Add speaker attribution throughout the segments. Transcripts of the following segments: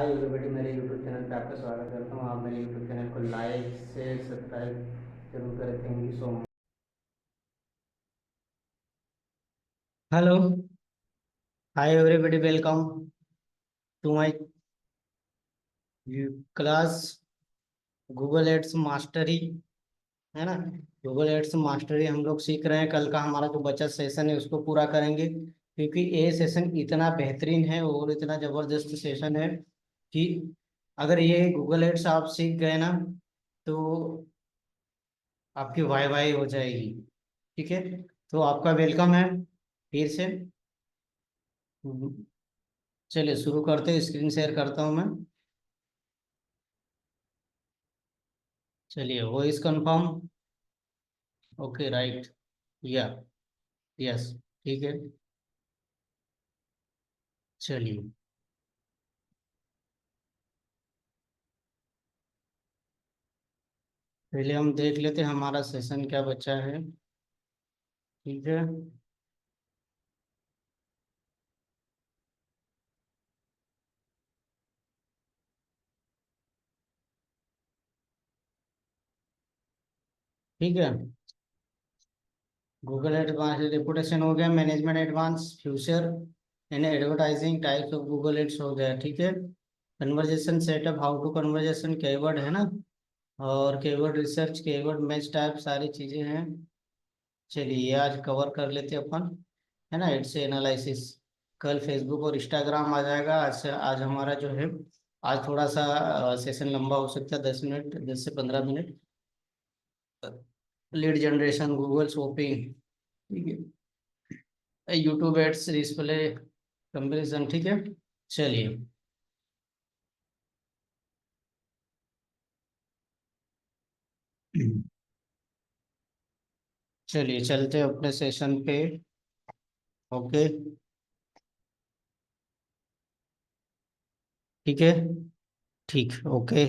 Speaker 1: हाय everybody, मेरे YouTube channel पे आपका स्वागत करता हूँ। आप मेरे यूट्यूब चैनल को लाइक शेयर सब्सक्राइब जरूर करें। Thank you so much. Hello, hi everybody, welcome to my class Google ads mastery, है ना। गूगल एड्स मास्टरी हम लोग सीख रहे हैं। कल का हमारा जो बचा सेशन है उसको पूरा करेंगे, क्योंकि ये सेशन इतना बेहतरीन है और इतना जबरदस्त सेशन है कि अगर ये गूगल एड्स आप सीख गए ना, तो आपकी वाई वाई हो जाएगी। ठीक है, तो आपका वेलकम है फिर से। चलिए शुरू करते हैं। स्क्रीन शेयर करता हूँ मैं। चलिए, वॉइस कंफर्म। ओके, राइट, या यस, ठीक है। चलिए, पहले हम देख लेते हैं हमारा सेशन क्या बचा है। ठीक है, ठीक है। गूगल एडवांस रेपुटेशन हो गया, management advance, future and advertising types of Google ads हो गया। ठीक है, conversation setup, how to conversation, keyword है ना, और keyword research, keyword match type, सारी चीजें हैं। चलिए, ये आज कवर कर लेते हैं अपन, है ना। एड्स एनालिसिस, कल फेसबुक और इंस्टाग्राम आ जाएगा। आज हमारा जो है, आज थोड़ा सा सेशन लंबा हो सकता है, 10 मिनट, 10 से 15 minute. Lead generation, Google shopping, ठीक है, यूट्यूब एड्स, डिस्प्ले कंपेरिजन। ठीक है, चलिए। चलिए चलते हैं अपने सेशन पे। ओके, ठीक है, ठीक, ओके,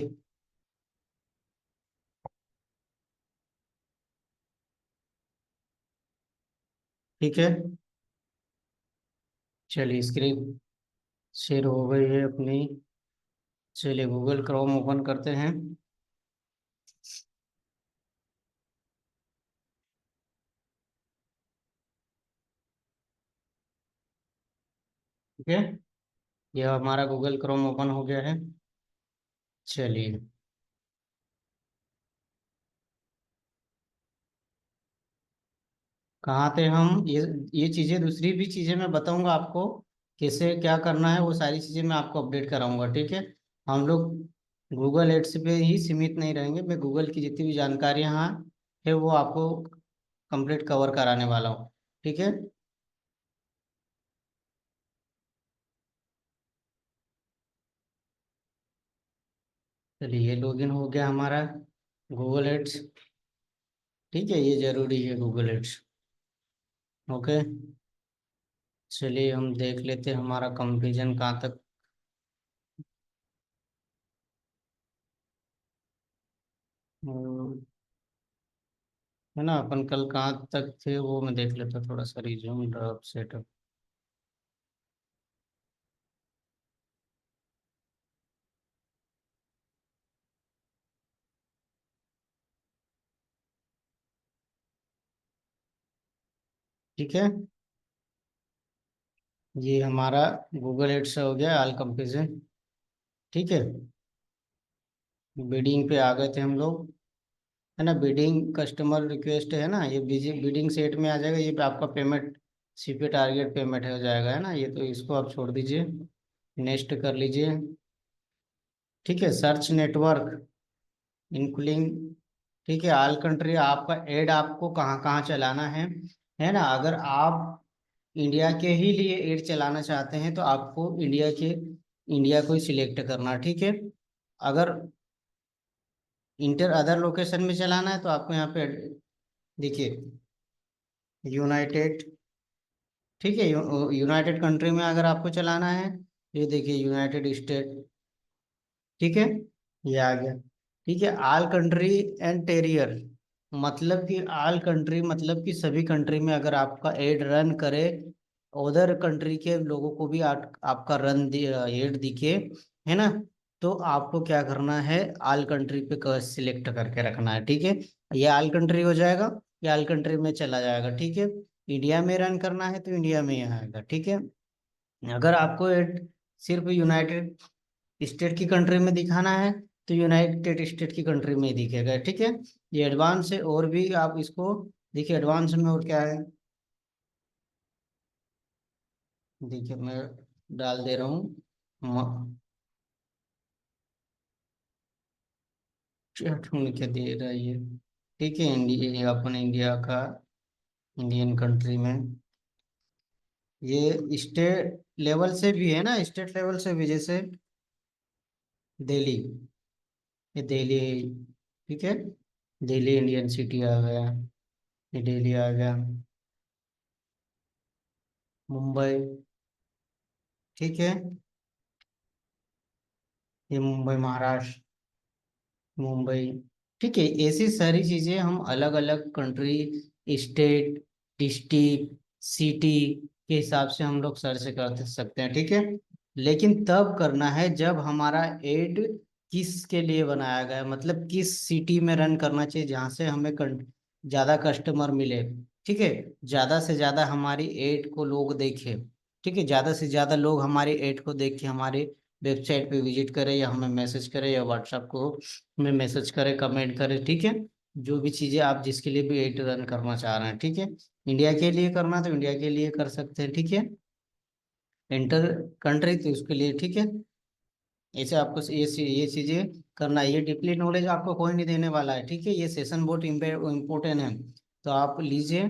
Speaker 1: ठीक है। चलिए, स्क्रीन शेयर हो गई है अपनी। चलिए, गूगल क्रोम ओपन करते हैं। ठीक है, यह हमारा गूगल क्रोम ओपन हो गया है। चलिए, कहाँ थे हम? ये चीज़ें, दूसरी भी चीज़ें मैं बताऊंगा आपको कैसे क्या करना है। वो सारी चीज़ें मैं आपको अपडेट कराऊंगा। ठीक है, हम लोग गूगल एड्स पे ही सीमित नहीं रहेंगे। मैं गूगल की जितनी भी जानकारियाँ हैं है वो आपको कंप्लीट कवर कराने वाला हूँ। ठीक है, चलिए, ये लॉगिन हो गया हमारा गूगल एड्स। ठीक है, ये जरूरी है गूगल एड्स। ओके, चलिए हम देख लेते हैं हमारा कंफ्यूजन कहाँ तक। है ना, अपन कल कहाँ तक थे वो मैं देख लेता, थोड़ा सा रिज्यूम ड्राफ्ट सेटअप। ठीक है, ये हमारा गूगल एड्स हो गया ऑल कंपेरिजन। ठीक है, बिडिंग पे आ गए थे हम लोग, है ना। बिडिंग कस्टमर रिक्वेस्ट है ना, ये बिडिंग सेट में आ जाएगा। ये आपका पेमेंट सीपी टारगेट पेमेंट हो जाएगा, है ना। ये तो इसको आप छोड़ दीजिए, नेक्स्ट कर लीजिए। ठीक है, सर्च नेटवर्क इंक्लूडिंग, ठीक है, ऑल कंट्री। आपका एड आपको कहाँ कहाँ चलाना है ना। अगर आप इंडिया के ही लिए एड चलाना चाहते हैं तो आपको इंडिया को ही सिलेक्ट करना। ठीक है, अगर इंटर अदर लोकेशन में चलाना है तो आपको यहाँ पे देखिए, यूनाइटेड, ठीक है, यूनाइटेड कंट्री में अगर आपको चलाना है, ये देखिए यूनाइटेड स्टेट। ठीक है, ये आ गया। ठीक है, ऑल कंट्री एंड टेरियर, मतलब कि ऑल कंट्री मतलब कि सभी कंट्री में अगर आपका एड रन करे, उधर कंट्री के लोगों को भी आपका एड दिखे, है ना। तो आपको क्या करना है, ऑल कंट्री पे सिलेक्ट करके रखना है, ठीक है। ये ऑल कंट्री हो जाएगा, ये ऑल कंट्री में चला जाएगा, ठीक है। इंडिया में रन करना है तो इंडिया में ही आएगा, ठीक है। अगर आपको सिर्फ यूनाइटेड स्टेट की कंट्री में दिखाना है तो यूनाइटेड स्टेट की कंट्री में ही दिखेगा, ठीक है। ये एडवांस है, और भी आप इसको देखिए एडवांस में और क्या है। देखिए मैं डाल दे रहा हूँ। चैट में क्या दे रहा है ये, ठीक है। इंडिया, अपन इंडिया का, इंडियन कंट्री में ये स्टेट लेवल से भी है ना, स्टेट लेवल से भी, जैसे दिल्ली, ये दिल्ली, ठीक है। दिल्ली इंडियन सिटी आ गया, ये दिल्ली आ गया। मुंबई, ठीक है, ये मुंबई महाराष्ट्र, मुंबई, ठीक है। ऐसी सारी चीजें हम अलग अलग कंट्री, स्टेट, डिस्ट्रिक्ट, सिटी के हिसाब से हम लोग सर्च कर सकते हैं, ठीक है। लेकिन तब करना है जब हमारा एड किस के लिए बनाया गया है, मतलब किस सिटी में रन करना चाहिए जहाँ से हमें ज्यादा कस्टमर मिले, ठीक है। ज्यादा से ज्यादा हमारी एड को लोग देखें, ठीक है। ज्यादा से ज्यादा लोग हमारी एड को देख के हमारे वेबसाइट पे विजिट करें, या हमें मैसेज करें, या व्हाट्सएप को में मैसेज करें, कमेंट करें, ठीक है। जो भी चीजें आप जिसके लिए भी एड रन करना चाह रहे हैं, ठीक है। इंडिया के लिए करना तो इंडिया के लिए कर सकते हैं, ठीक है। इंटर कंट्री तो उसके लिए, ठीक है। ऐसे आपको ये चीजें करना है। ये डीपली नॉलेज आपको कोई नहीं देने वाला है, ठीक है। ये सेशन बहुत इम्पोर्टेंट है, तो आप लीजिए,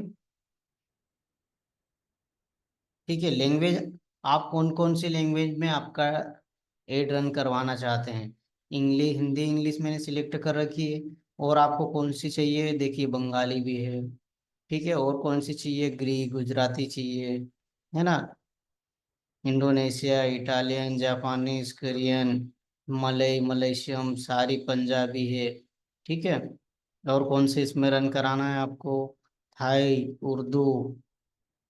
Speaker 1: ठीक है। लैंग्वेज, आप कौन कौन सी लैंग्वेज में आपका एड रन करवाना चाहते हैं। इंग्लिश, हिंदी इंग्लिश मैंने सिलेक्ट कर रखी है। और आपको कौन सी चाहिए, देखिए बंगाली भी है, ठीक है। और कौन सी चाहिए, ग्रीक, गुजराती चाहिए, है ना। Indonesia, Italian, Japanese, Korean, Malay, मलेशियम, सारी पंजाबी है, ठीक है। और कौन से इसमें रन कराना है आपको, थाई, उर्दू,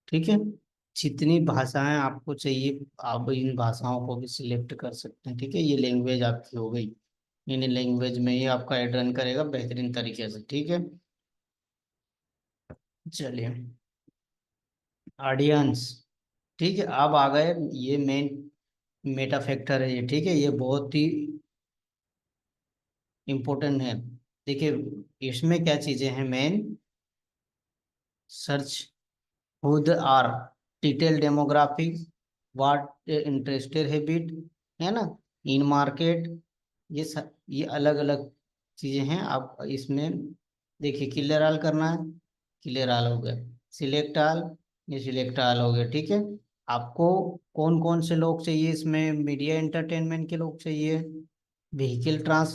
Speaker 1: ठीक है। जितनी भाषाएं आपको चाहिए आप इन भाषाओं को भी सिलेक्ट कर सकते हैं, ठीक है। ये लैंग्वेज आपकी हो गई, इन लैंग्वेज में ही आपका एड रन करेगा बेहतरीन तरीके से, ठीक है। चलिए, ऑडियंस, ठीक है। अब आ गए, ये मेन मेटा फैक्टर है ये, ठीक है। ये बहुत ही इम्पोर्टेंट है। देखिए इसमें क्या चीजें हैं main, search, who they are, detailed demographics, what interested habit, है ना, इन मार्केट, ये अलग अलग चीजें हैं। आप इसमें देखिए, क्लियर ऑल करना है, क्लियर ऑल हो गया। सिलेक्ट ऑल, ये सिलेक्ट ऑल हो गया, ठीक है। आपको कौन कौन से लोग चाहिए इसमें, मीडिया एंटरटेनमेंट के लोग चाहिए, व्हीकल ट्रांस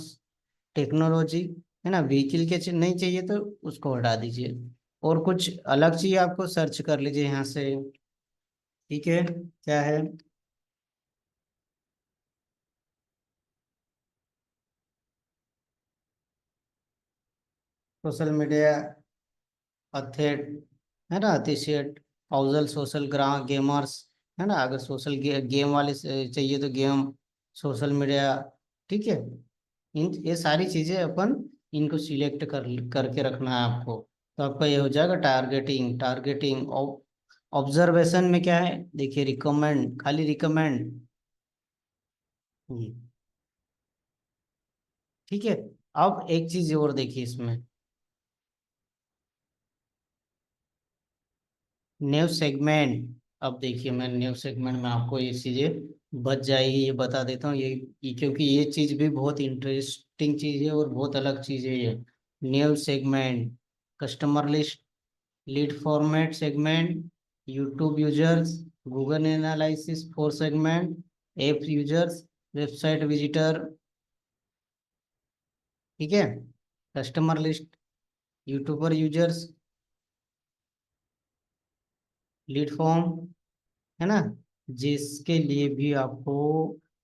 Speaker 1: टेक्नोलॉजी, है ना। व्हीकल के नहीं चाहिए तो उसको हटा दीजिए, और कुछ अलग चाहिए आपको सर्च कर लीजिए यहाँ से, ठीक है। क्या है, सोशल मीडिया अथेट, है ना, अतिशेट, पाउजल, सोशल ग्राम गेमर्स, है ना। अगर सोशल गेम वाले चाहिए तो गेम, सोशल मीडिया, ठीक है। इन ये सारी चीजें अपन इनको सिलेक्ट करके रखना है आपको। तो आपका ये हो जाएगा टारगेटिंग, टारगेटिंग। ऑब्जर्वेशन में क्या है, देखिए रिकमेंड, खाली रिकमेंड, ठीक है। अब एक चीज और देखिए इसमें, न्यू सेगमेंट। अब देखिए मैं न्यू सेगमेंट में आपको ये चीजें बच जाएगी, ये बता देता हूँ। क्योंकि ये चीज भी बहुत इंटरेस्टिंग चीज है और बहुत अलग चीज है ये। New segment, customer list, lead format segment, YouTube users, Google analysis for segment, app users, website visitor, ठीक है। Customer list, YouTuber users, lead form, है ना। जिसके लिए भी आपको,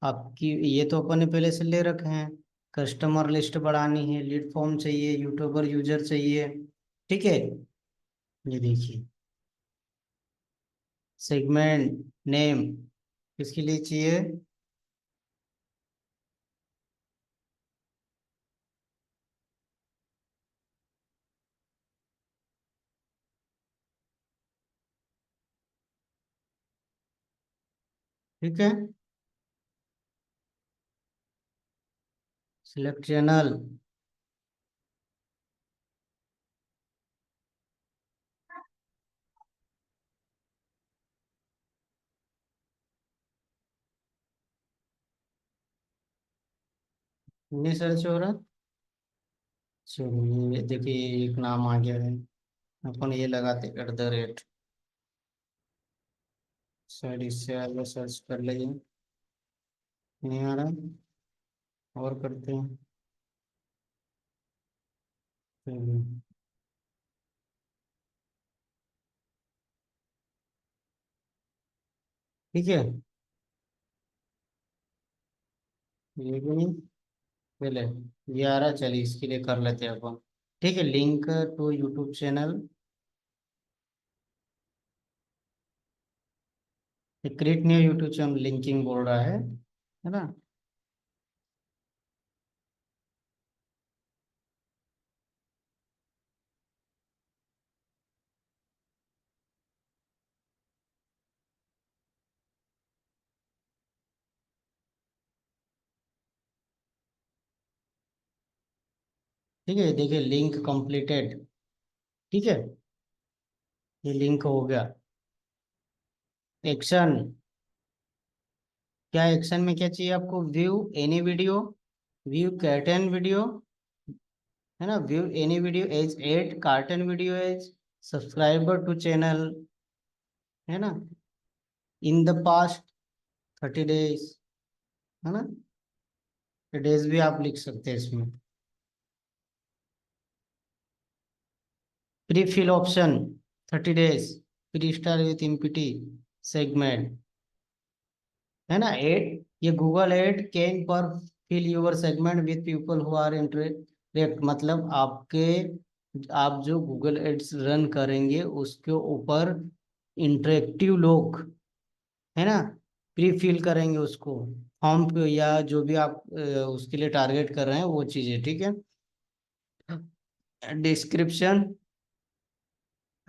Speaker 1: आपकी ये तो अपन ने पहले से ले रखे हैं, कस्टमर लिस्ट बढ़ानी है, लीड फॉर्म चाहिए, यूट्यूबर यूजर चाहिए, ठीक है। ये देखिए, सेगमेंट नेम किसके लिए चाहिए, ठीक है। Select channel. नहीं सर्च हो रहा। चलिए ये देखिए एक नाम आ गया है। अपन ये लगाते @ शायद इससे आगे सर्च कर लेंगे। नहीं आ रहा। और करते हैं। चलिए। ठीक है। ये भी नहीं। पहले ये आ रहा, चलिए इसके लिए कर लेते हैं अपन। ठीक है, link to YouTube channel. Create new YouTube channel linking बोल रहा है ना। ठीक है, देखिए लिंक कंप्लीटेड। ठीक है, ये लिंक हो गया। एक्शन। क्या एक्शन में क्या चाहिए आपको? View any video, view certain video, है ना। View any video as ad certain video as subscriber to channel, है ना। इन द पास्ट 30 डेज, है ना। डेज भी आप लिख सकते हैं इसमें। Prefill option 30 days, pre start with empty segment, है ना। एड, ये Google ad can prefill your segment with people who are interact, मतलब आपके, आप जो गूगल एड्स रन करेंगे उसके ऊपर इंटरेक्टिव लोग, है ना, प्री फिल करेंगे उसको फॉर्म पे, या जो भी आप उसके लिए टारगेट कर रहे हैं वो चीज़ें। ठीक है। डिस्क्रिप्शन,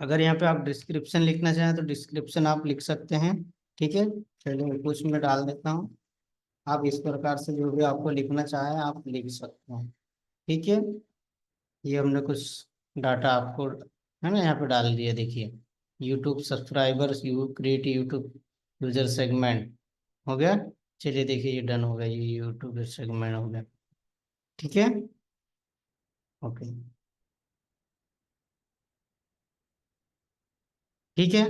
Speaker 1: अगर यहाँ पे आप डिस्क्रिप्शन लिखना चाहें तो डिस्क्रिप्शन आप लिख सकते हैं। ठीक है। चलिए कुछ मैं डाल देता हूँ। आप इस प्रकार से जो भी आपको लिखना चाहें आप लिख सकते हैं। ठीक है। ये हमने कुछ डाटा आपको, है ना, यहाँ पे डाल दिया। देखिए YouTube subscribers, you create YouTube user segment हो गया। चलिए देखिए ये डन हो गया, ये यूट्यूब सेगमेंट हो गया। ठीक है। ओके। ठीक है।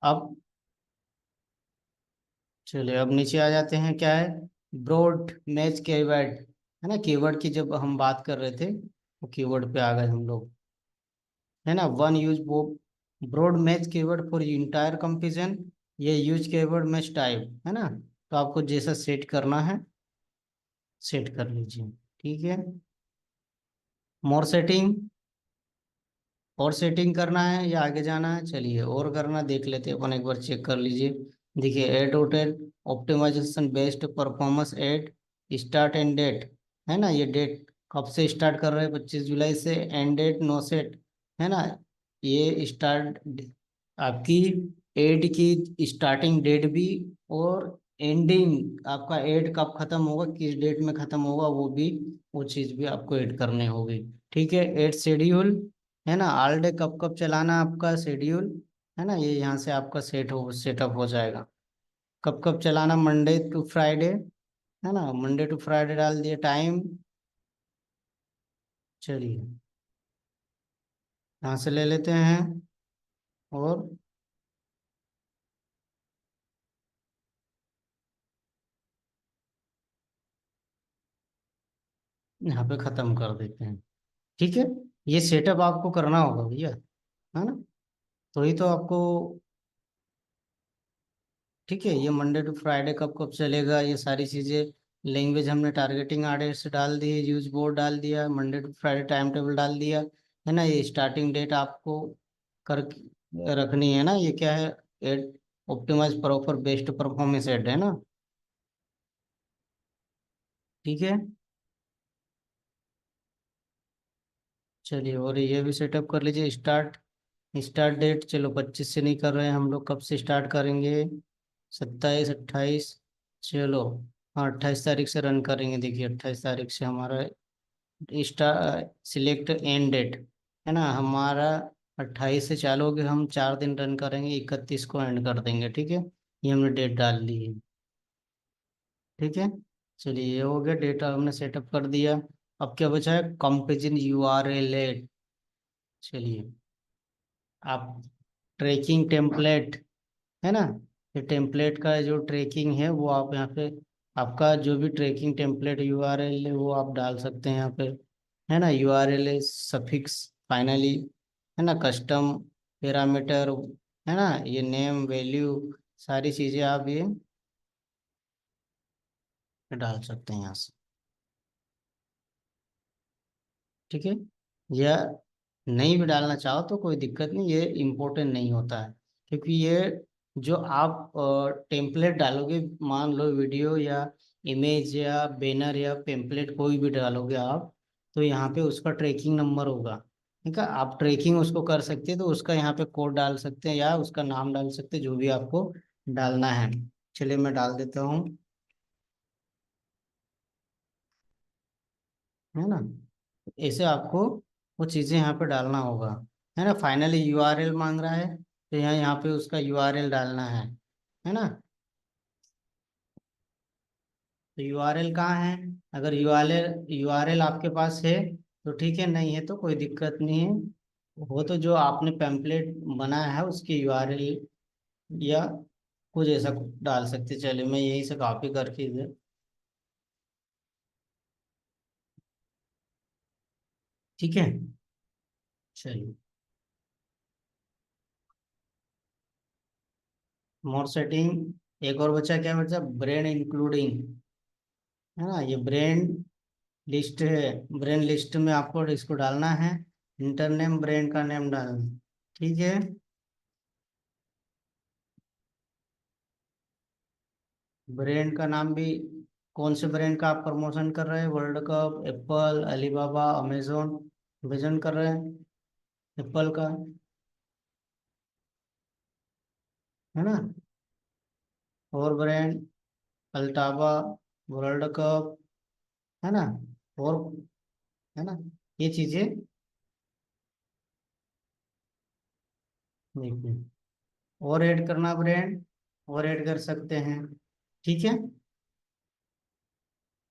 Speaker 1: अब चलिए अब नीचे आ जाते हैं। क्या है? ब्रॉड मैच कीवर्ड, है ना। कीवर्ड की जब हम बात कर रहे थे वो कीवर्ड पे आ गए हम लोग, है ना। वन यूज वो broad match keyword for entire confusion, ये यूज कीवर्ड मैच टाइप, है ना। तो आपको जैसा सेट करना है सेट कर लीजिए। ठीक है। मोर सेटिंग, और सेटिंग करना है या आगे जाना है? चलिए और करना देख लेते हैं अपन, एक बार चेक कर लीजिए। देखिए ad hotel optimization based performance ad, start end date, है ना। ये डेट कब से स्टार्ट कर रहे हैं? 25 जुलाई से। एंड डेट नो सेट, है ना। ये स्टार्ट आपकी एड की स्टार्टिंग डेट भी, और एंडिंग आपका एड कब खत्म होगा, किस डेट में खत्म होगा वो भी, वो चीज़ भी आपको ऐड करनी होगी। ठीक है। एड शेड्यूल, है ना। ऑल डे कब कब चलाना है आपका शेड्यूल, है ना। ये यहाँ से आपका सेटअप हो जाएगा। कब कब चलाना, मंडे टू फ्राइडे, है ना। मंडे टू फ्राइडे डाल दिए। टाइम, चलिए यहाँ से ले लेते हैं। और यहाँ पे ख़त्म कर देते हैं। ठीक है। ये सेटअप आपको करना होगा भैया, है ना। तो ही तो आपको, ठीक है। ये मंडे टू फ्राइडे कब कब चलेगा, ये सारी चीज़ें, लैंग्वेज हमने टारगेटिंग आर्टिस्ट डाल दी, यूज बोर्ड डाल दिया, Monday to Friday time table डाल दिया, है ना। ये स्टार्टिंग डेट आपको कर रखनी है ना। ये क्या है? Ad optimize proper best performance ad, है ना। ठीक है। चलिए और ये भी सेटअप कर लीजिए। स्टार्ट, स्टार्ट डेट चलो 25 से नहीं कर रहे हैं हम लोग, कब से स्टार्ट करेंगे? 27, 28, चलो। हाँ, 28 तारीख से रन करेंगे। देखिए 28 तारीख से हमारा सिलेक्ट एंड डेट है ना हमारा। 28 से चालू होकर हम 4 दिन रन करेंगे, 31 को एंड कर देंगे। ठीक है, ये हमने डेट डाल दी है। ठीक है, चलिए ये हो गया, डेटा हमने सेटअप कर दिया। अब क्या बचा है, कंपेरिजन URL। चलिए, आप ट्रैकिंग टेम्पलेट है ना, ये टेम्पलेट का जो ट्रैकिंग है वो आप यहाँ पे, आपका जो भी ट्रैकिंग टेम्पलेट URL है वो आप डाल सकते हैं यहाँ पे। है ना, URL है, सफिक्स फाइनली, है ना, कस्टम पैरामीटर, है ना, ये नेम वैल्यू, सारी चीज़ें आप ये डाल सकते हैं यहाँ से। ठीक है, या नहीं भी डालना चाहो तो कोई दिक्कत नहीं, ये इम्पोर्टेंट नहीं होता है। क्योंकि ये जो आप टेम्पलेट डालोगे, मान लो वीडियो या इमेज या बैनर या पेम्पलेट कोई भी डालोगे आप, तो यहाँ पे उसका ट्रैकिंग नंबर होगा। ठीक है, आप ट्रैकिंग उसको कर सकते हैं, तो उसका यहाँ पे कोड डाल सकते हैं या उसका नाम डाल सकते हैं, जो भी आपको डालना है। चलिए मैं डाल देता हूँ, है ना। ऐसे आपको वो चीज़ें यहाँ पे डालना होगा। है ना, फाइनली URL मांग रहा है, तो यहाँ यहाँ पे उसका URL डालना है ना। तो URL कहाँ है, अगर URL आपके पास है तो ठीक है, नहीं है तो कोई दिक्कत नहीं है। वो तो जो आपने पैम्पलेट बनाया है उसकी URL या कुछ ऐसा कुछ डाल सकते। चलिए मैं यहीं से कॉपी करके इधर, ठीक है। चलिए, मोर सेटिंग, एक और बचा, क्या बचा, ब्रेन इंक्लूडिंग, है ना, ये ब्रेन लिस्ट है। ब्रेन लिस्ट में आपको इसको डालना है, इंटरनेम ब्रेन का नेम डालना। ठीक है, ब्रांड का नाम भी, कौन से ब्रांड का आप प्रमोशन कर रहे हैं, world cup, Apple, Alibaba, Amazon, vision कर रहे हैं एप्पल का, है ना। और ब्रांड अल्टाबा, वर्ल्ड कप, है ना, और, है ना, ये चीजें देखिए। और ऐड करना ब्रांड, और ऐड कर सकते हैं। ठीक है,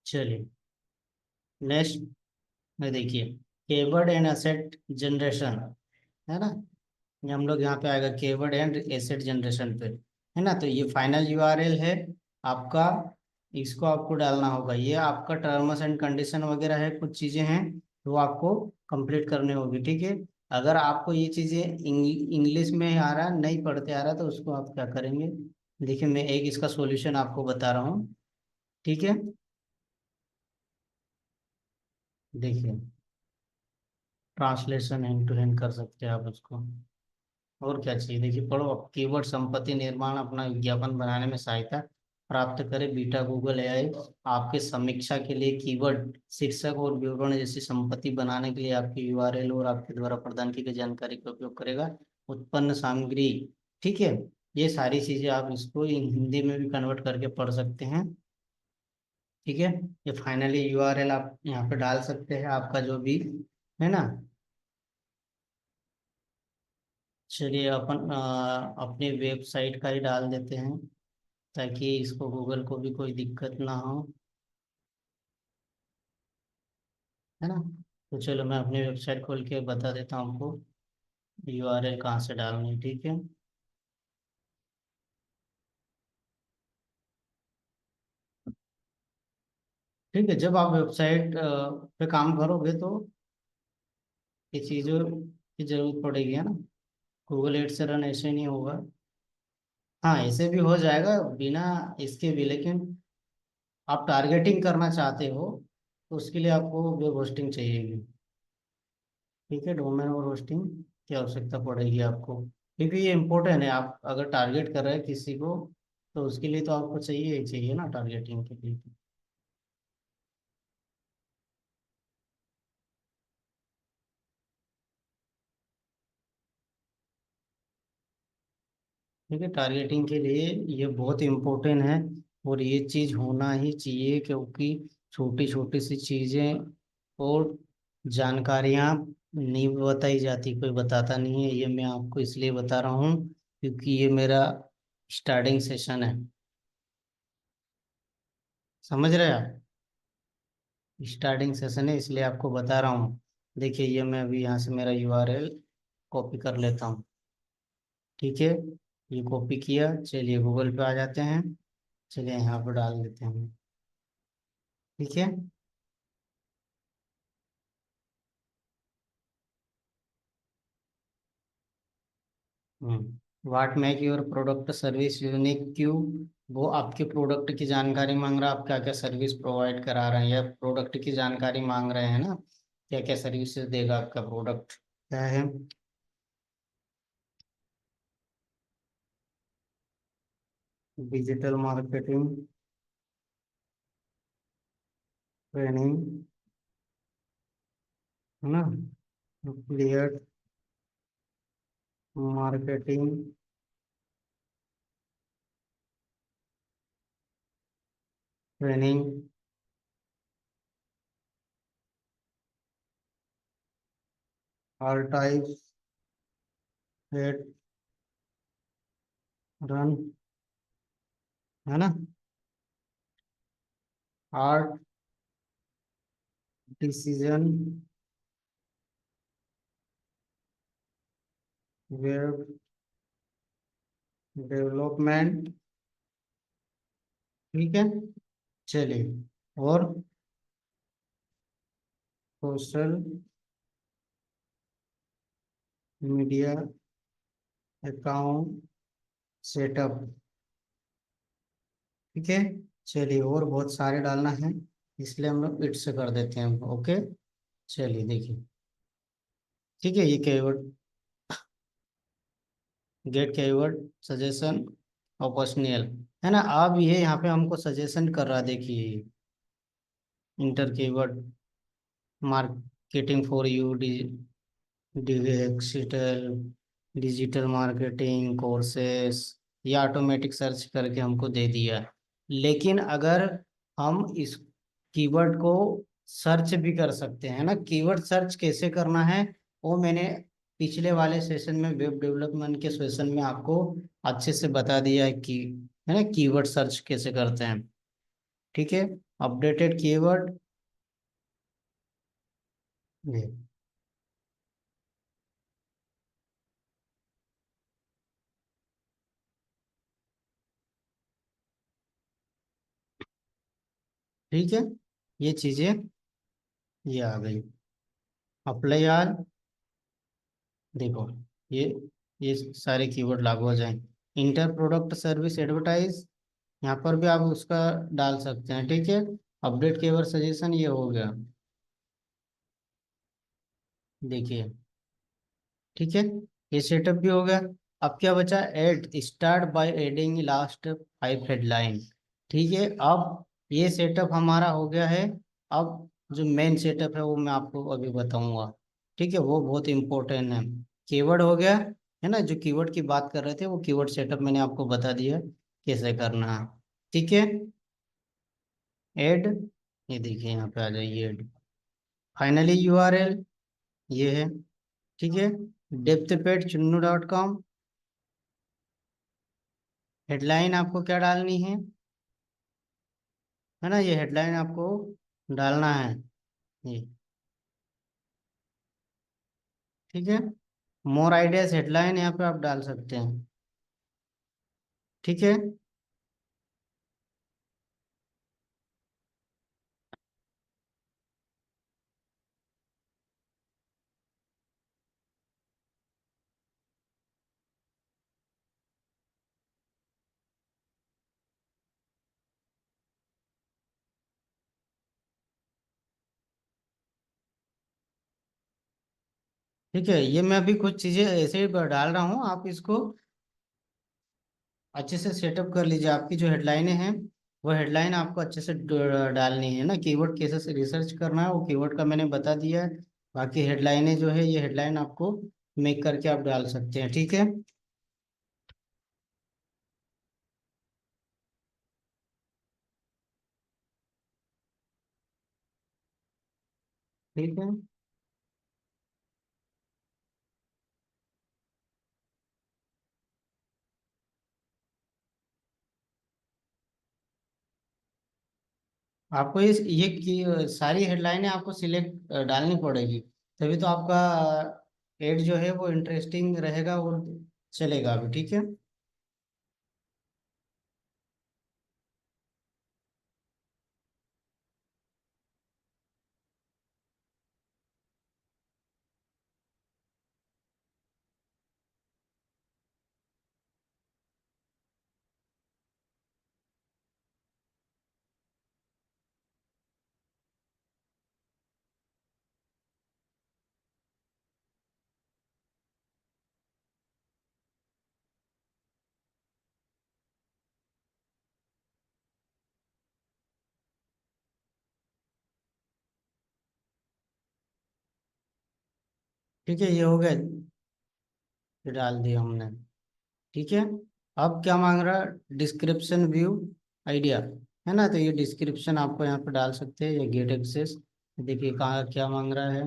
Speaker 1: चलिए नेक्स्ट में देखिए, कीवर्ड एंड एसेट जनरेशन, है ना। ये हम लोग यहाँ पे आएगा कीवर्ड एंड एसेट जनरेशन पे, है ना। तो ये फाइनल URL है आपका, इसको आपको डालना होगा। ये आपका टर्म्स एंड कंडीशन वगैरह है, कुछ चीज़ें हैं वो आपको कंप्लीट करनी होगी। ठीक है, अगर आपको ये चीज़ें इंग्लिश में आ रहा, नहीं पढ़ते आ रहा, तो उसको आप क्या करेंगे, देखिए मैं एक इसका सॉल्यूशन आपको बता रहा हूँ। ठीक है, देखिए ट्रांसलेशन एंड टू एंड कर सकते हैं आप उसको। और क्या चाहिए, देखिए पढ़ो, अब कीवर्ड संपत्ति निर्माण, अपना विज्ञापन बनाने में सहायता प्राप्त करे, बीटा गूगल AI आपके समीक्षा के लिए कीवर्ड शीर्षक और विवरण जैसी संपत्ति बनाने के लिए आपकी URL और आपके द्वारा प्रदान की गई जानकारी का उपयोग करेगा, उत्पन्न सामग्री। ठीक है, ये सारी चीजें आप इसको हिंदी में भी कन्वर्ट करके पढ़ सकते हैं। ठीक है, ये फाइनली URL आप यहाँ पे डाल सकते हैं, आपका जो भी, है ना। चलिए अपन अपनी वेबसाइट का ही डाल देते हैं, ताकि इसको गूगल को भी कोई दिक्कत ना हो, है ना। तो चलो मैं अपनी वेबसाइट खोल के बता देता हूँ आपको, URL कहाँ से डालनी है। ठीक है, ठीक है, जब आप वेबसाइट पे काम करोगे तो ये चीज़ों की जरूरत पड़ेगी, है ना। गूगल एड से रन ऐसे नहीं होगा। हाँ, ऐसे भी हो जाएगा बिना इसके भी, लेकिन आप टारगेटिंग करना चाहते हो तो उसके लिए आपको वेब होस्टिंग चाहिएगी। ठीक है, डोमेन और होस्टिंग की आवश्यकता पड़ेगी आपको, क्योंकि ये इम्पोर्टेंट है। आप अगर टारगेट कर रहे हैं किसी को, तो उसके लिए तो आपको चाहिए ही चाहिए ना, टारगेटिंग के लिए। ठीक है, टारगेटिंग के लिए ये बहुत इम्पोर्टेंट है, और ये चीज़ होना ही चाहिए, क्योंकि छोटी छोटी सी चीज़ें और जानकारियाँ नहीं बताई जाती, कोई बताता नहीं है। ये मैं आपको इसलिए बता रहा हूँ क्योंकि ये मेरा स्टार्टिंग सेशन है। समझ रहे हैं आप? स्टार्टिंग सेशन है इसलिए आपको बता रहा हूँ। देखिए, ये मैं अभी यहाँ से मेरा यूआरएल कॉपी कर लेता हूँ। ठीक है, ये कॉपी किया, चलिए गूगल पे आ जाते हैं। चलिए यहाँ पर डाल देते हैं। ठीक है। वाट make your product service unique क्यों? वो आपके प्रोडक्ट की जानकारी मांग रहा है, आप क्या क्या सर्विस प्रोवाइड करा रहे हैं, या प्रोडक्ट की जानकारी मांग रहे हैं ना, क्या क्या सर्विसेज देगा आपका प्रोडक्ट, क्या है। डिजिटल मार्केटिंग ट्रेनिंग, है ना, affiliate marketing training, all types at run, है ना, आर्ट डिसीजन, वेब डेवलपमेंट। ठीक है, चलिए, और सोशल मीडिया अकाउंट सेटअप। ठीक है, चलिए, और बहुत सारे डालना है, इसलिए हम लोग इट से कर देते हैं। ओके, चलिए देखिए। ठीक है, ये keyword, get keyword suggestion optional, है ना। अब ये यहाँ पे हमको सजेशन कर रहा है, देखिए, inter keyword marketing for you, digital digital marketing courses, ये ऑटोमेटिक सर्च करके हमको दे दिया। लेकिन अगर हम इस कीवर्ड को सर्च भी कर सकते हैं ना, कीवर्ड सर्च कैसे करना है वो मैंने पिछले वाले सेशन में, वेब डेवलपमेंट के सेशन में आपको अच्छे से बता दिया है कि, है ना, कीवर्ड सर्च कैसे करते हैं। ठीक है, अपडेटेड कीवर्ड ये। ठीक है, ये चीजें ये आ गई। अप्लाई आल, देखो, ये ये सारे कीवर्ड लागू हो जाएंगे। इंटर प्रोडक्ट सर्विस एडवर्टाइज, यहाँ पर भी आप उसका डाल सकते हैं। ठीक है, अपडेट कीवर्ड सजेशन ये हो गया। देखिए, ठीक है, ये सेटअप भी हो गया। अब क्या बचा, add start by adding last 5 headline. ठीक है, अब ये सेटअप हमारा हो गया है। अब जो मेन सेटअप है वो मैं आपको अभी बताऊंगा। ठीक है, वो बहुत इंपॉर्टेंट है। कीवर्ड हो गया, है ना, जो कीवर्ड की बात कर रहे थे वो कीवर्ड सेटअप मैंने आपको बता दिया कैसे करना है। ठीक है, ऐड, ये देखिए यहाँ पे आ जाइए ऐड, फाइनली यूआरएल ये है। ठीक है, depthpad.chunnu.com, हेडलाइन आपको क्या डालनी है ना, ये हेडलाइन आपको डालना है ये। ठीक है, मोर आइडियाज हेडलाइन यहाँ पे आप डाल सकते हैं। ठीक है, ठीक है, ये मैं अभी कुछ चीजें ऐसे ही डाल रहा हूँ, आप इसको अच्छे से सेटअप कर लीजिए। आपकी जो हेडलाइनें हैं वो हेडलाइन आपको अच्छे से डालनी है ना, कीवर्ड कैसे से रिसर्च करना है वो कीवर्ड का मैंने बता दिया है। बाकी हेडलाइनें जो है ये हेडलाइन आपको मेक करके आप डाल सकते हैं। ठीक है, ठीक है। आपको ये की सारी हेडलाइनें आपको सिलेक्ट डालनी पड़ेगी, तभी तो आपका एड जो है वो इंटरेस्टिंग रहेगा और चलेगा अभी। ठीक है। ठीक है, ये हो गया, ये डाल दिया हमने। ठीक है। अब क्या मांग रहा है? डिस्क्रिप्शन व्यू आइडिया, है ना? तो ये डिस्क्रिप्शन आपको यहाँ पे डाल सकते हैं, ये गेट एक्सेस। देखिए कहाँ क्या मांग रहा है,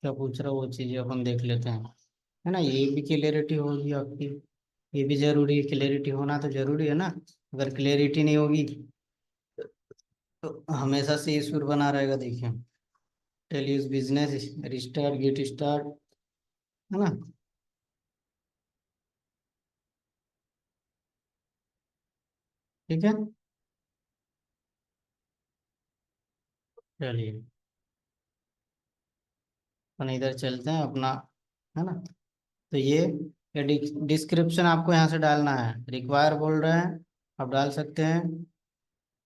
Speaker 1: क्या पूछ रहा है, वो चीज़ें अपन देख लेते हैं, है ना? ये भी क्लियरिटी होगी आपकी, ये भी जरूरी है, क्लियरिटी होना तो जरूरी है ना। अगर क्लियरिटी नहीं होगी तो हमेशा से इशू बना रहेगा। देखिए, tell use business restart get start, है ना? ठीक है। चलिए अपन इधर चलते हैं अपना, है ना? तो ये डिस्क्रिप्शन आपको यहाँ से डालना है, रिक्वायर बोल रहे हैं, आप डाल सकते हैं।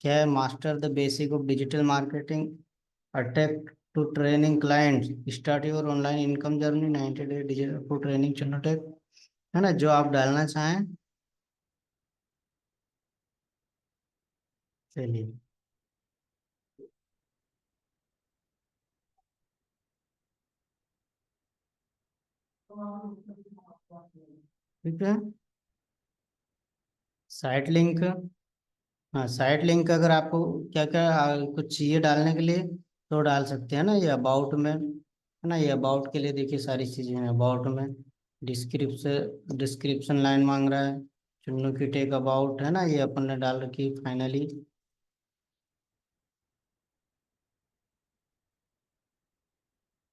Speaker 1: क्या है? Master the basic of digital marketing, attract to training client, start your online income journey, 90 day digital for training चुनोटेक, है ना? जो आप डालना चाहें। चलिए। ठीक है। साइट लिंक, हाँ साइट लिंक अगर आपको क्या क्या कुछ चाहिए डालने के लिए तो डाल सकते हैं ना, ये अबाउट में, है ना? ये अबाउट के लिए देखिए सारी चीज़ें हैं अबाउट में। डिस्क्रिप्शन लाइन मांग रहा है, चुन्नू की टेक अबाउट, है ना? ये अपन ने डाल रखी फाइनली।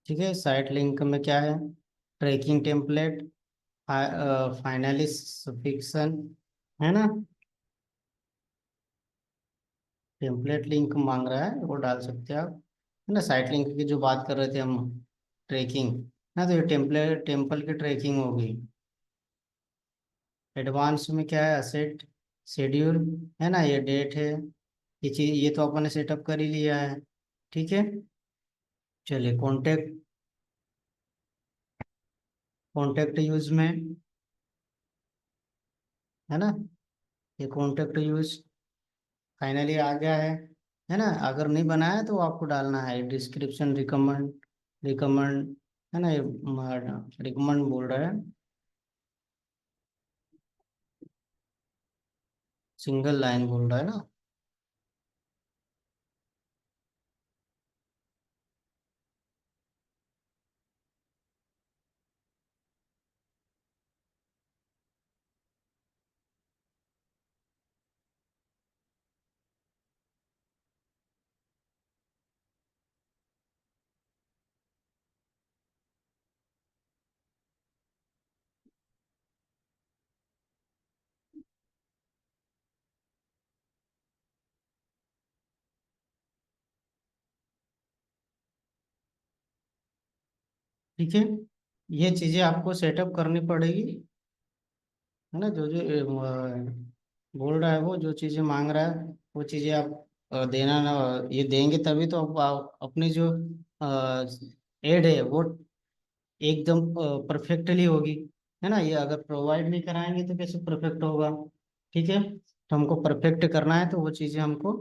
Speaker 1: ठीक है। साइट लिंक में क्या है? ट्रैकिंग टेम्पलेट, फाइनली फिक्सन, है ना? टेम्पलेट लिंक मांग रहा है, वो डाल सकते हैं आप, है ना? साइट लिंक की जो बात कर रहे थे हम, ट्रैकिंग, ना? तो ये टेम्पल की ट्रैकिंग होगी। एडवांस में क्या है? असेट शेड्यूल, है ना? ये डेट है, ये चीज ये तो अपन ने सेटअप कर ही लिया है। ठीक है। चलिए कॉन्टेक्ट, कॉन्टेक्ट यूज में, है ना? ये कॉन्टेक्ट यूज फाइनली आ गया है ना? अगर नहीं बनाया तो आपको डालना है डिस्क्रिप्शन रिकमेंड, रिकमेंड, है ना? ये रिकमेंड बोल रहा है, सिंगल लाइन बोल रहा है ना? ठीक है। ये चीजें आपको सेटअप करनी पड़ेगी, है ना? जो जो बोल रहा है, वो जो चीजें मांग रहा है वो चीजें आप देना ना, ये देंगे तभी तो अपनी जो एड है वो एकदम परफेक्टली होगी, है ना? ये अगर प्रोवाइड नहीं कराएंगे तो कैसे परफेक्ट होगा? ठीक है। तो हमको परफेक्ट करना है तो वो चीजें हमको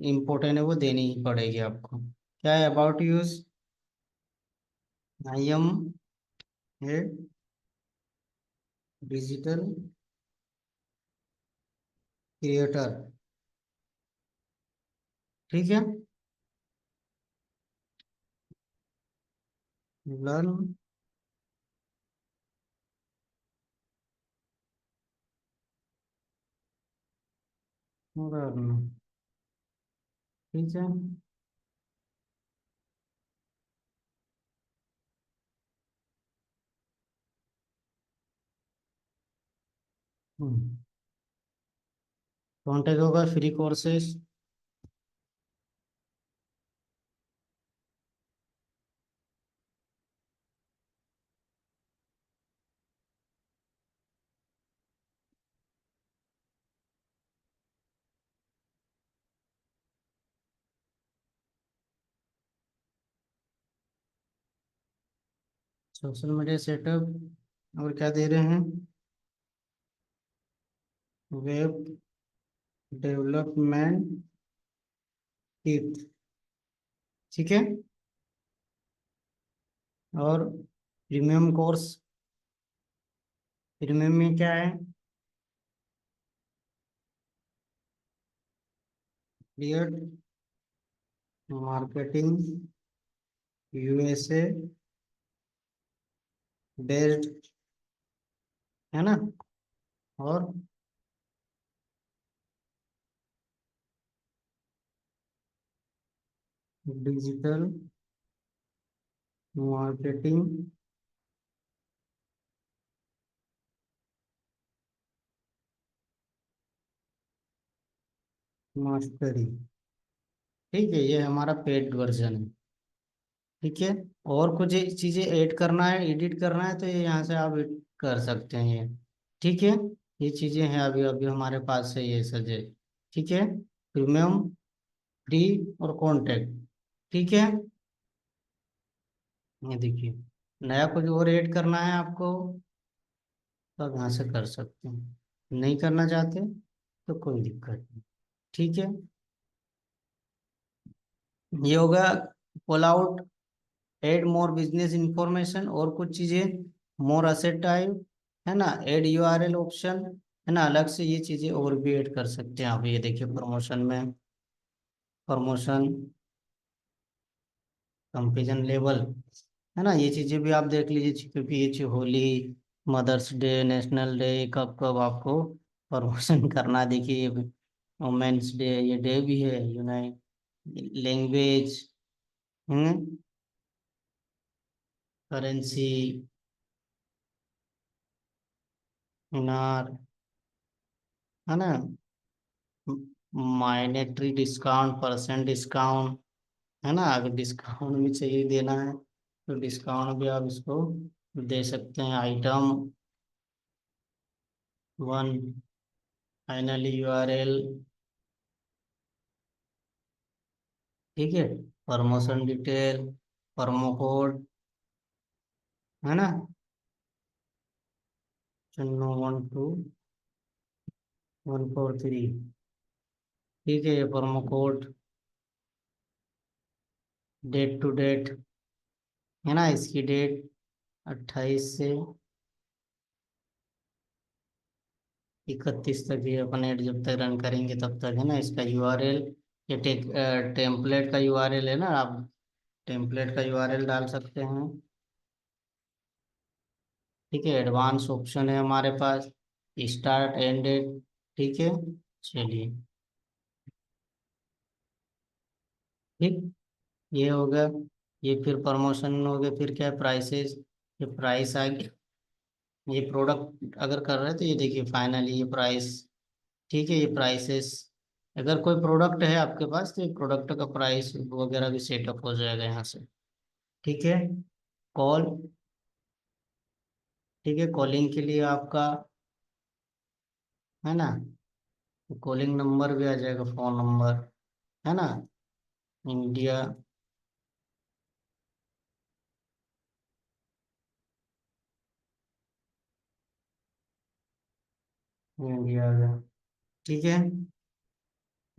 Speaker 1: इम्पोर्टेंट है, वो देनी ही पड़ेगी आपको। क्या है? About use, I am a digital creator. ठीक है। लर्न, लर्न, ठीक है। कॉन्टेक्ट होगा free courses. Social media setup और क्या दे रहे हैं? वेब डेवलपमेंट किट, ठीक है। और प्रीमियम कोर्स, प्रीमियम में क्या है? क्रिएट मार्केटिंग यूएसए बेस्ड, है ना। और डिजिटल मार्केटिंग मास्टरी, ठीक है। ये हमारा पेड वर्जन है, ठीक है। और कुछ चीजें ऐड करना है, एडिट करना है, तो ये यहाँ से आप edit कर सकते हैं ये, ठीक है। ये चीजें हैं अभी अभी हमारे पास है ये सजे, ठीक है। प्रीमियम, फ्री और कॉन्टैक्ट, ठीक है। ये देखिए, नया कुछ और ऐड करना है आपको तो आप यहाँ से कर सकते हैं, नहीं करना चाहते तो कोई दिक्कत नहीं, ठीक है। ये होगा pull out, add more business information और कुछ चीजें, मोर असेट टाइप, है ना, ऐड यूआरएल ऑप्शन, है ना। अलग से ये चीजें और भी ऐड कर सकते हैं आप। ये देखिए प्रमोशन में, प्रमोशन कंपेरिजन लेवल, है ना। ये चीजें भी आप देख लीजिए, क्योंकि ये Holi, mother's day, national day, कब कब आपको प्रमोशन करना है। देखिए ये वुमेन्स डे, ये डे भी है, यूनाइट लैंग्वेज, करेंसी, इनार, है ना, माइनेटरी डिस्काउंट, परसेंट डिस्काउंट, है ना। अगर डिस्काउंट भी चाहिए देना है तो डिस्काउंट भी आप इसको दे सकते हैं। आइटम वन, फाइनली यूआरएल, ठीक है। प्रमोशन डिटेल, प्रोमो कोड, है ना, 1214143, ठीक है। ये promo code, date to date, है ना, इसकी डेट 28 से 31 तक, ये अपन ऐड जब तक रन करेंगे तब तक, है ना। इसका यूआरएल, ये टेम्पलेट का यूआरएल है ना, आप टेम्पलेट का यूआरएल डाल सकते हैं, ठीक है। एडवांस ऑप्शन है हमारे पास, स्टार्ट एंड डेट, ठीक है। चलिए, ठीक, ये हो गया। ये फिर प्रमोशन हो गया, फिर क्या है, प्राइसेस, ये प्राइस आ गया। ये प्रोडक्ट अगर कर रहे हैं तो ये देखिए फाइनली ये प्राइस, ठीक है। ये प्राइसेस, अगर कोई प्रोडक्ट है आपके पास तो ये प्रोडक्ट का प्राइस वगैरह भी सेटअप हो जाएगा यहाँ से, ठीक है। कॉल, ठीक है, कॉलिंग के लिए आपका, है ना, कॉलिंग नंबर भी आ जाएगा, फोन नंबर, है ना। इंडिया, इंडिया आ गया, ठीक है।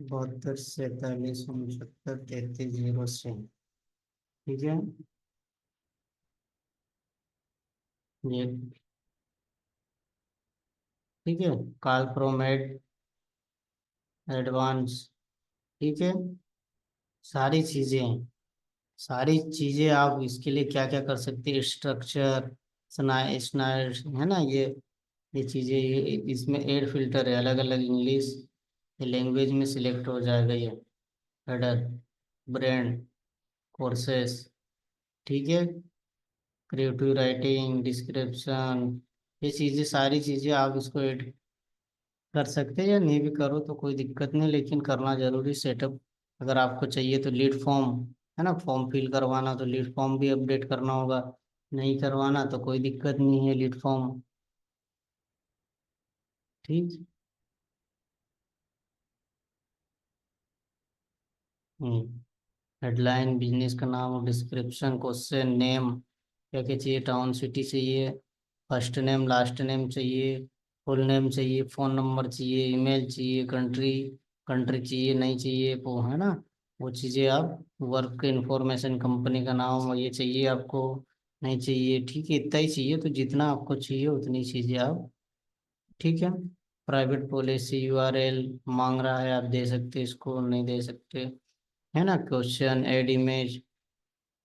Speaker 1: 72 47 उनसत्तर 33 06, ठीक है। ये, ठीक है, कॉल प्रोमेड एडवांस, ठीक है। सारी चीजें हैं, सारी चीजें आप इसके लिए क्या क्या कर सकते हैं, स्ट्रक्चर, स्नाइड है ना, ये चीजें, ये इसमें एड फिल्टर है, अलग अलग इंग्लिश लैंग्वेज में सिलेक्ट हो जाएगा ये। हेडर, ब्रांड, कोर्सेस, ठीक है, क्रिएटिव राइटिंग, डिस्क्रिप्शन, ये चीजें, सारी चीजें आप इसको ऐड कर सकते हैं, या नहीं भी करो तो कोई दिक्कत नहीं, लेकिन करना जरूरी सेटअप। अगर आपको चाहिए तो लीड फॉर्म, है ना, फॉर्म फिल करवाना तो लीड फॉर्म भी अपडेट करना होगा, नहीं करवाना तो कोई दिक्कत नहीं है, लीड फॉर्म। ठीक। हम्म। हेडलाइन, बिजनेस का नाम, डिस्क्रिप्शन, क्वेश्चन, नेम, क्या क्या चाहिए, टाउन सिटी चाहिए, फर्स्ट नेम लास्ट नेम चाहिए, फुल नेम चाहिए, फ़ोन नंबर चाहिए, ईमेल चाहिए, कंट्री, कंट्री चाहिए नहीं चाहिए वो, है ना, वो चीज़ें आप, वर्क इंफॉर्मेशन, कंपनी का नाम ये चाहिए आपको, नहीं चाहिए, ठीक है, इतना ही चाहिए, तो जितना आपको चाहिए उतनी चीज़ें आप, ठीक है। प्राइवेट पॉलिसी, यूआरएल मांग रहा है, आप दे सकते, इसको नहीं दे सकते, है ना, क्वेश्चन, ऐड इमेज,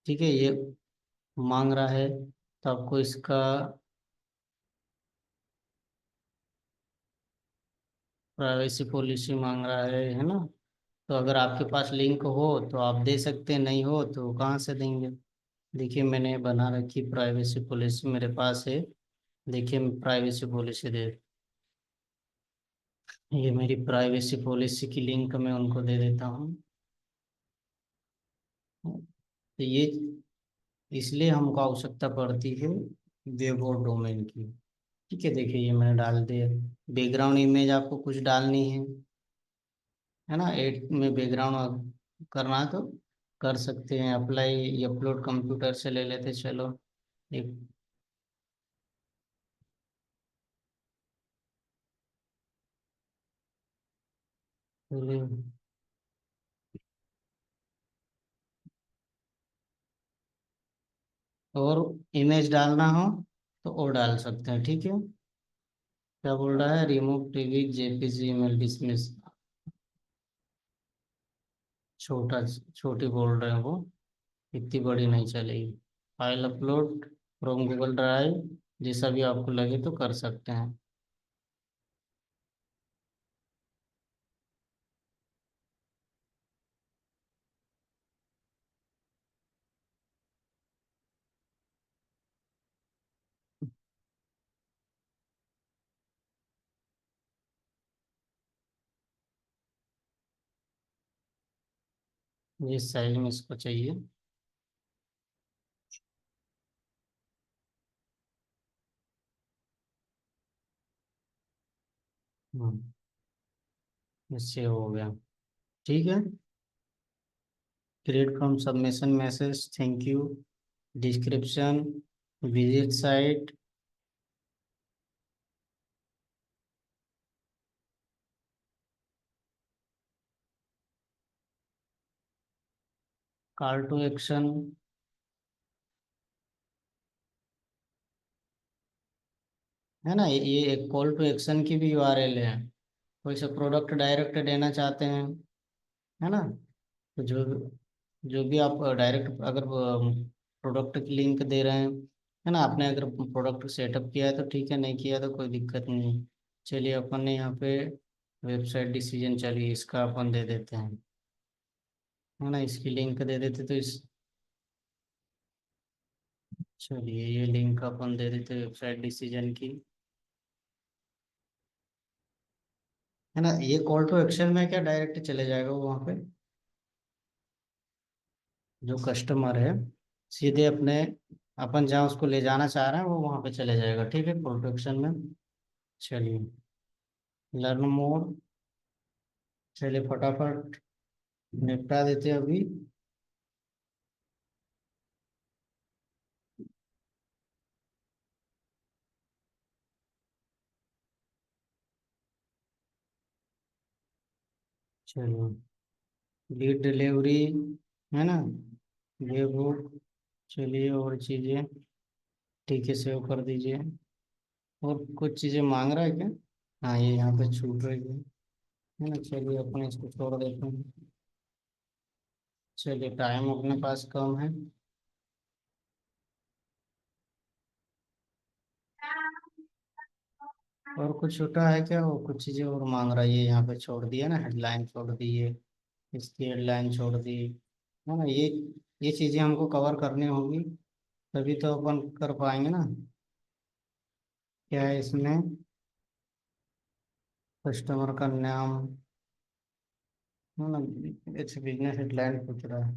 Speaker 1: ठीक है, ये मांग रहा है तो आपको इसका, प्राइवेसी पॉलिसी मांग रहा है ना, तो अगर आपके पास लिंक हो तो आप दे सकते हैं, नहीं हो तो कहाँ से देंगे। देखिए मैंने बना रखी प्राइवेसी पॉलिसी, मेरे पास है, देखिए मैं प्राइवेसी पॉलिसी दे, ये मेरी प्राइवेसी पॉलिसी की लिंक मैं उनको दे देता हूँ। तो ये इसलिए हमको आवश्यकता पड़ती है वेब और डोमेन की, ठीक है, देखिए ये मैंने डाल दिया, बैकग्राउंड इमेज आपको कुछ डालनी है ना, एड में बैकग्राउंड करना है तो कर सकते हैं, अप्लाई, अपलोड कंप्यूटर से ले लेते, चलो एक, और इमेज डालना हो तो और डाल सकते हैं, ठीक है। क्या बोल रहा है, remove TV JPG email dismiss, छोटा, छोटी बोल रहे हैं वो, इतनी बड़ी नहीं चलेगी, file upload from Google drive, जैसा भी आपको लगे तो कर सकते हैं। जिस साइज में इसको चाहिए। इससे हो गया, ठीक है। Create from submission message, thank you, description, visit site, call to action, है ना, ये एक कॉल टू एक्शन की भी यूआरएल है, कोई सा प्रोडक्ट डायरेक्ट देना चाहते हैं, है ना, तो जो जो भी आप डायरेक्ट अगर प्रोडक्ट की लिंक दे रहे हैं, है ना, आपने अगर प्रोडक्ट सेटअप किया है तो ठीक है, नहीं किया तो कोई दिक्कत नहीं है। चलिए अपन ने यहाँ पे वेबसाइट डिसीजन, चलिए इसका अपन दे देते हैं, है ना, इसकी लिंक दे देते तो इस, चलिए ये लिंक अपन दे देते वेबसाइट डिसीजन की, है ना, ये कॉल टू एक्शन में क्या डायरेक्ट चले जाएगा वो वहाँ पे, जो कस्टमर है सीधे अपने, अपन जहाँ उसको ले जाना चाह रहे हैं वो वहाँ पे चले जाएगा, ठीक है, कॉल टू एक्शन में। चलिए लर्न मोर, चलिए फटाफट निपटा देते हैं अभी। चलो, लीड डिलीवरी, है ना, ये बुक, चलिए और चीज़ें, ठीक है, सेव कर दीजिए, और कुछ चीज़ें मांग रहा है क्या, हाँ ये यहाँ पे छूट रही है ना, चलिए अपने इसको छोड़ देते हैं। चलिए, टाइम अपने पास कम है। और कुछ छोटा है क्या? वो कुछ चीज़ें और मांग रहा है, ये यहाँ पे छोड़ दिया ना, हेडलाइन छोड़ दी है, इसकी हेडलाइन छोड़ दी है ना। ये चीज़ें हमको कवर करनी होगी, तभी तो अपन कर पाएंगे ना। क्या है इसमें? कस्टमर का नाम है ना, इट्स बिजनेस हेडलाइन पूछ रहा है।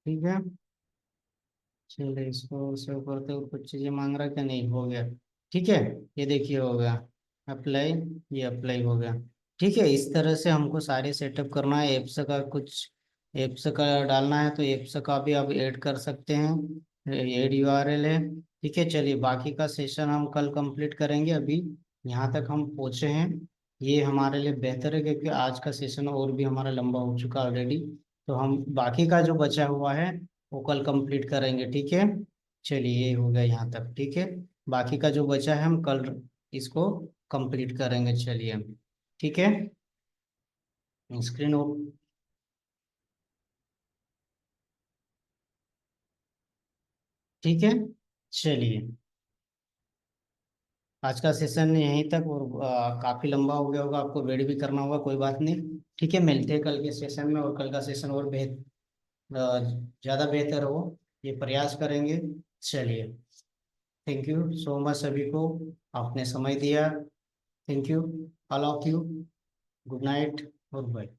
Speaker 1: ठीक है, चलिए इसको सेव करते हुए कुछ चीज़ें मांग रहा है कि नहीं, हो गया। ठीक है, ये देखिए हो गया अप्लाई, ये अप्लाई हो गया। ठीक है, इस तरह से हमको सारे सेटअप करना है। एप्स का कुछ एप्स का डालना है तो एप्स का भी आप ऐड कर सकते हैं, ऐड यूआरएल है। ठीक है, चलिए बाकी का सेशन हम कल कंप्लीट करेंगे। अभी यहाँ तक हम पहुँचे हैं, ये हमारे लिए बेहतर है, क्योंकि आज का सेशन और भी हमारा लंबा हो चुका ऑलरेडी। तो हम बाकी का जो बचा हुआ है वो कल कंप्लीट करेंगे। ठीक है, चलिए ये हो गया यहाँ तक। ठीक है, बाकी का जो बचा है हम कल इसको कंप्लीट करेंगे। चलिए, ठीक है, स्क्रीन हो। ठीक है, चलिए आज का सेशन यहीं तक, और काफी लंबा हो गया होगा, आपको वेट भी करना होगा, कोई बात नहीं। ठीक है, मिलते हैं कल के सेशन में, और कल का सेशन और ज़्यादा बेहतर हो, ये प्रयास करेंगे। चलिए, थैंक यू सो मच सभी को, आपने समय दिया। Thank you, all of you. Good night और बाय।